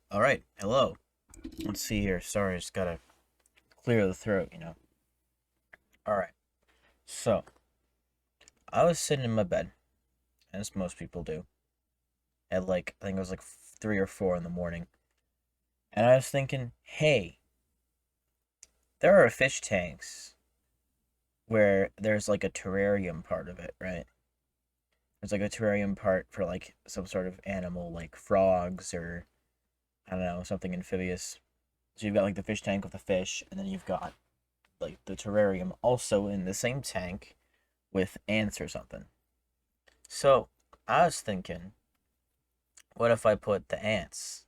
All right, hello. Let's see here. Sorry, just gotta clear the throat. All right. So, I was sitting in my bed, as most people do, at I think it was like 3 or 4 in the morning, and I was thinking, hey, there are fish tanks where there's like a terrarium part of it, right? There's like a terrarium part for like some sort of animal, like frogs or I don't know, something amphibious. So you've got like the fish tank with the fish, and then you've got like the terrarium also in the same tank with ants or something. So I was thinking, what if I put the ants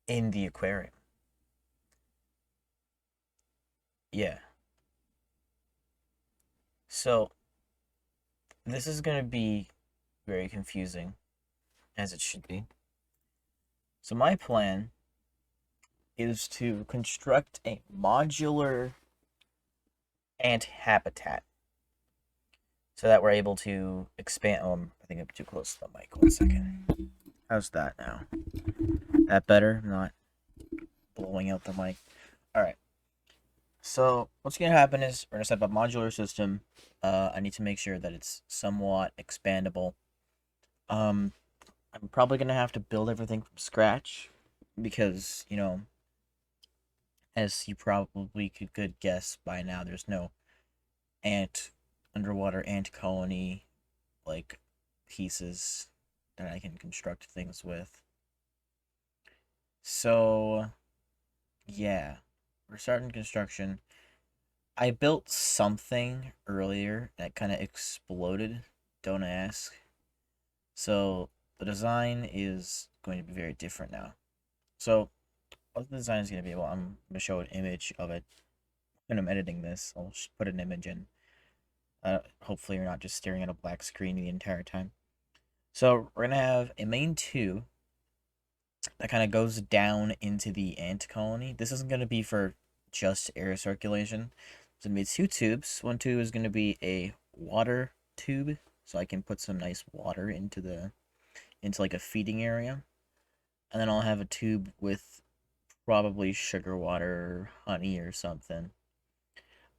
in the aquarium? Yeah. So this is going to be very confusing, as it should be. So my plan is to construct a modular ant habitat so that we're able to expand. Oh, I think I'm too close to the mic. 1 second. How's that now? That better? I'm not blowing out the mic. All right. So what's gonna happen is we're gonna set up a modular system. I need to make sure that it's somewhat expandable. Um, I'm probably gonna have to build everything from scratch because as you probably could guess by now, there's no ant underwater ant colony like pieces that I can construct things with. So yeah, we're starting construction. I built something earlier that kind of exploded. Don't ask. So the design is going to be very different now. So what the design is going to be, well, I'm going to show an image of it. When I'm editing this, I'll just put an image in. Hopefully you're not just staring at a black screen the entire time. So we're going to have a main tube that kind of goes down into the ant colony. This isn't going to be for just air circulation. It's going to be two tubes. One tube is going to be a water tube, so I can put some nice water into like a feeding area. And then I'll have a tube with probably sugar water or honey or something.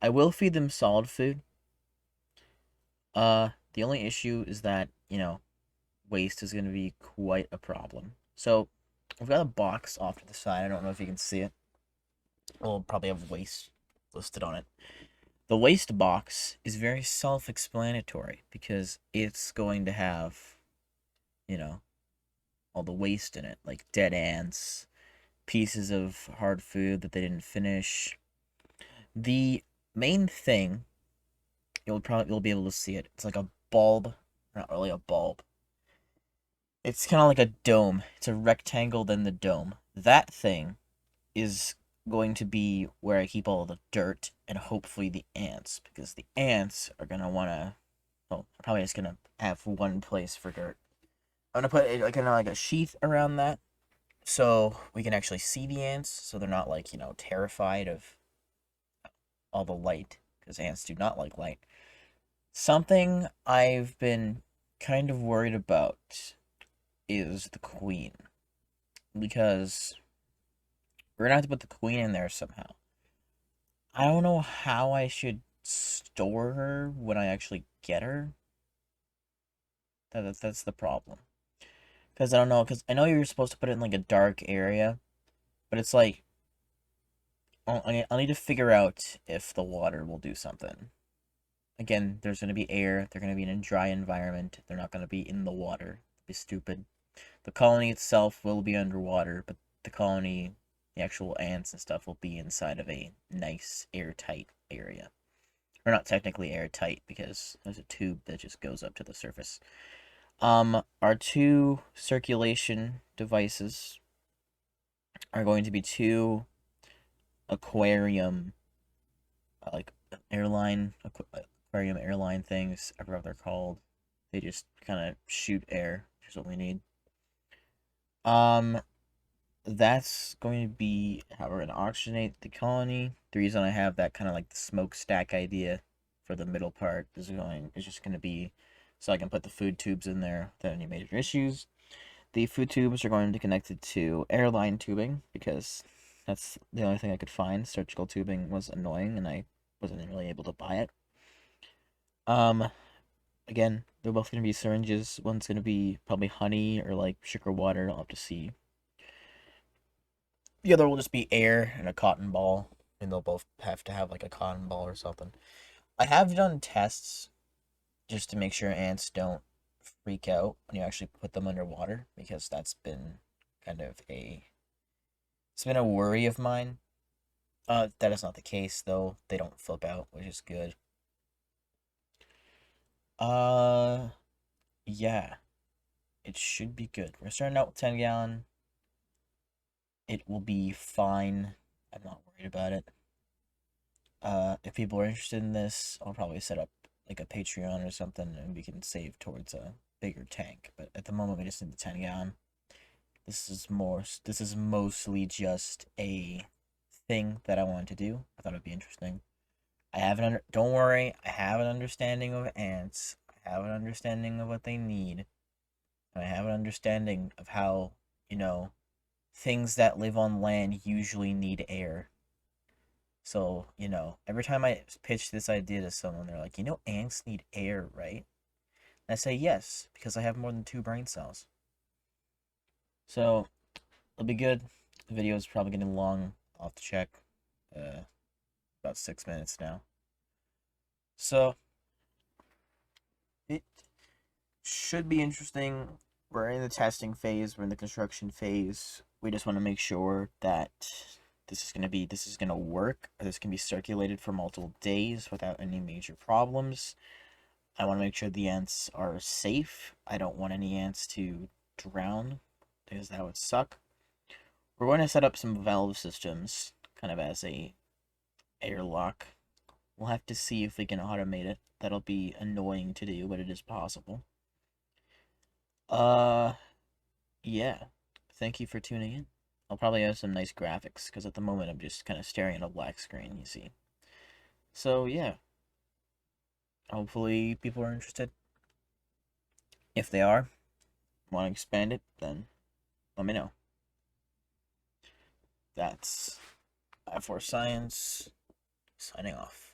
I will feed them solid food. The only issue is that, waste is going to be quite a problem. So, I've got a box off to the side. I don't know if you can see it. We'll probably have waste listed on it. The waste box is very self explanatory because it's going to have, you know, all the waste in it, like dead ants, pieces of hard food that they didn't finish. The main thing, you'll be able to see it. It's like a bulb, not really a bulb. It's kind of like a dome. It's a rectangle then the dome. That thing is going to be where I keep all the dirt and hopefully the ants, because the ants are gonna wanna. Well, I'm probably just gonna have one place for dirt. I'm gonna put like kind of like a sheath around that, so we can actually see the ants, so they're not like terrified of all the light, because ants do not like light. Something I've been kind of worried about is the queen, because we're gonna have to put the queen in there somehow. I don't know how I should store her when I actually get her. That's the problem. Because I don't know, because I know you're supposed to put it in like a dark area, but it's like I'll need to figure out if the water will do something. Again, there's going to be air. They're going to be in a dry environment. They're not going to be in the water. It'd be stupid. The colony itself will be underwater, but the colony, the actual ants and stuff, will be inside of a nice airtight area. Or not technically airtight because there's a tube that just goes up to the surface. Our two circulation devices are going to be two aquarium, like aquarium airline things. I forgot what they're called. They just kind of shoot air, which is what we need. Um, that's going to be how we're gonna oxygenate the colony. The reason I have that kind of like the smokestack idea for the middle part is just gonna be so I can put the food tubes in there without any major issues. The food tubes are going to be connected to airline tubing because that's the only thing I could find. Surgical tubing was annoying and I wasn't really able to buy it. Um, Again, they're both going to be syringes. One's going to be probably honey or like sugar water. I'll have to see. The other will just be air and a cotton ball, and they'll both have to have like a cotton ball or something. I have done tests just to make sure ants don't freak out when you actually put them underwater because that's been kind of a it's been a worry of mine. That is not the case though. They don't flip out, which is good. Uh, yeah, it should be good. We're starting out with 10 gallon. It will be fine. I'm not worried about it. If people are interested in this, I'll probably set up like a Patreon or something, and we can save towards a bigger tank. But at the moment, we just need the 10 gallon. This is more. This is mostly just a thing that I wanted to do. I thought it'd be interesting. I have an under. Don't worry. I have an understanding of ants. I have an understanding of what they need. And I have an understanding of how things that live on land usually need air. So, every time I pitch this idea to someone, they're like, ants need air, right? And I say yes, because I have more than two brain cells. So, it'll be good. The video is probably getting long. I'll have to check. About 6 minutes now. So, it should be interesting. We're in the testing phase, we're in the construction phase. We just want to make sure that this is gonna work, or this can be circulated for multiple days without any major problems. I want to make sure the ants are safe. I don't want any ants to drown because that would suck. We're going to set up some valve systems kind of as a airlock. We'll have to see if we can automate it. That'll be annoying to do, but it is possible. Uh yeah. Thank you for tuning in. I'll probably have some nice graphics because at the moment I'm just kind of staring at a black screen, you see. So yeah, hopefully people are interested. If they are, want to expand it, then let me know. That's I4Science signing off.